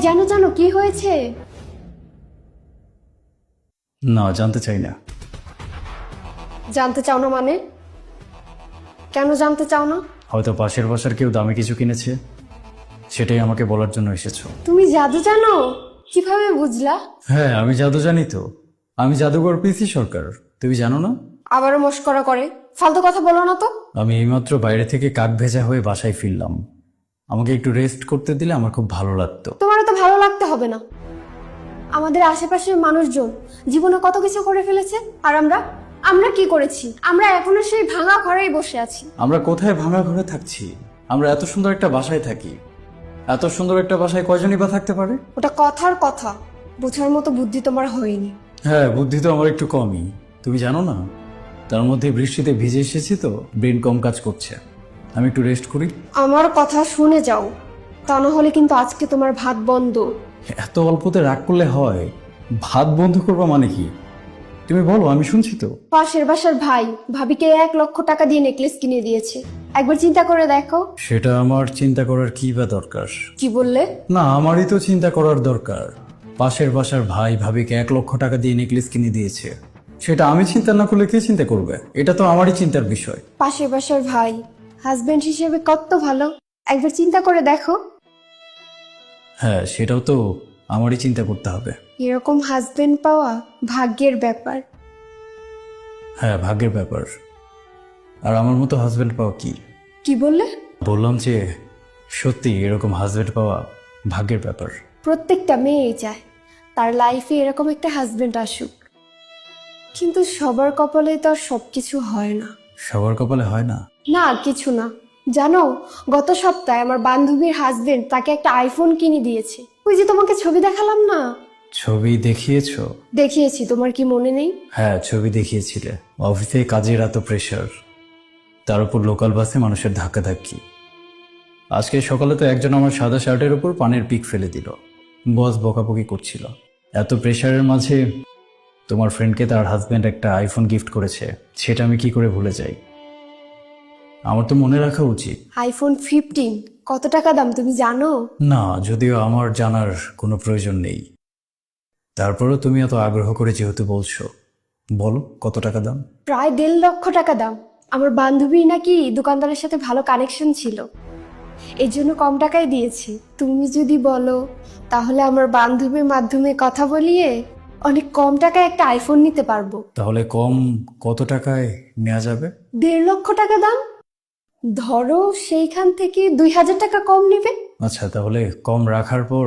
জানো জানো কি হয়েছে? না, জানতে চাই না। জানতে চাও না মানে? কেন জানতে চাও না? হয়তো পাশের বাসার কেউ দামি কিছু কিনেছে, সেটাই আমাকে বলার জন্য এসেছো। তুমি জাদু জানো? কিভাবে বুঝলা? হ্যাঁ, আমি জাদু জানি তো। আমি জাদুঘর পিসি সরকার, তুমি জানো না? আবারও মস্করা করে, ফালতু কথা বলো না তো। আমি এইমাত্র বাইরে থেকে কাক ভেজা হয়ে বাসায় ফিরলাম। আমাকে একটু রেস্ট করতে দিলে আমার খুব ভালো লাগতো। তোমার তো ভালো লাগতে হবে না। আমাদের আশেপাশের মানুষজন জীবনে কত কিছু করে ফেলেছে, আর আমরা আমরা কি করেছি? আমরা এখনো সেই ভাঙা ঘরেই বসে আছি। আমরা কোথায় ভাঙা ঘরে থাকছি? আমরা এত সুন্দর একটা বাসায় থাকি। এত সুন্দর একটা বাসায় কয়জনই বা থাকতে পারে? ওটা কথার কথা, বোঝার মতো বুদ্ধি তোমার হয়নি। হ্যাঁ, বুদ্ধি তো আমার একটু কমই। তুমি জানো না, তার মধ্যে বৃষ্টিতে ভিজে এসেছি তো ব্রেন কম কাজ করছে। আমি একটু রেস্ট করি। আমার কথা শুনে যাও, তা না হলে কিন্তু আজকে তোমার ভাত বন্ধ। এত অল্পতে রাগ করলে হয়? ভাত বন্ধ করবা মানে কি? তুমি বলো, আমি শুনছি তো। পাশের বাসার ভাই ভাবিকে 1 লক্ষ টাকা দিয়ে নেকলেস কিনে দিয়েছে। একবার চিন্তা করে দেখো। সেটা আমার চিন্তা করার কি বা দরকার? কি বললে? না, আমারই তো চিন্তা করার দরকার। পাশের বাসার ভাই ভাবিকে 1 লক্ষ টাকা দিয়ে নেকলেস কিনে দিয়েছে, সেটা আমি চিন্তা না করলে কে চিন্তা করবে? এটা তো আমারই চিন্তার বিষয়। পাশের বাসার ভাই হাজবেন্ড হিসেবে কত ভালো, একবার চিন্তা করে দেখো। হ্যাঁ, সেটাও তো আমারই চিন্তা করতে হবে। এরকম হাজবেন্ড পাওয়া ভাগ্যের ব্যাপার। হ্যাঁ, ভাগ্যের ব্যাপার। আর আমার মতো হাজবেন্ড পাওয়া কি? কি বললে? বললাম যে সত্যি এরকম হাজবেন্ড পাওয়া ভাগ্যের ব্যাপার। প্রত্যেকটা মেয়েই চায় তার লাইফে এরকম একটা হাজবেন্ড আসুক, কিন্তু সবার কপালে তো আর সবকিছু হয় না। সবার কপালে হয় না। না, কিছু না। জানো, গত সপ্তাহে আমার বান্ধবীর হাজবেন্ড তাকে একটা আইফোন কিনে দিয়েছে। ওই যে তোমাকে ছবি দেখালাম না। ছবি দেখিয়েছো? দেখিয়েছি, তোমার কি মনে নেই? হ্যাঁ, ছবি দেখিয়েছিলে। অফিসে কাজের এত প্রেশার, তার উপর লোকাল বাসে মানুষের ধাক্কাধাক্কি। আজকে সকালে তো একজন আমার সাদা শার্টের উপর পানের পিক ফেলে দিল। বস বকাবকি করছিল। এত প্রেশারের মাঝে তোমার ফ্রেন্ডকে তার হাজব্যান্ড একটা আইফোন গিফট করেছে, সেটা আমি কি করে ভুলে যাই? আমার তো মনে রাখা উচিত। আইফোন 15 কত টাকা দাম তুমি জানো? না, যদিও আমার জানার কোনো প্রয়োজন নেই। তারপরও তুমি এত আগ্রহ করে যেহেতু বলছো, বলো কত টাকা দাম? প্রায় 1.5 লক্ষ টাকা দাম। আমার বান্ধবী নাকি দোকানদারের সাথে ভালো কানেকশন ছিল, এই জন্য কম টাকায় দিয়েছে। তুমি যদি বলো তাহলে আমার বান্ধবীর মাধ্যমে কথা বলিয়ে অনেক কম টাকায় একটা আইফোন নিতে পারবো। তাহলে কম কত টাকায় নেওয়া যাবে? 1.5 লক্ষ টাকা দাম। ধরো সেইখান থেকে 2,000 টাকা কম নেবে। আচ্ছা, তাহলে কম রাখার পর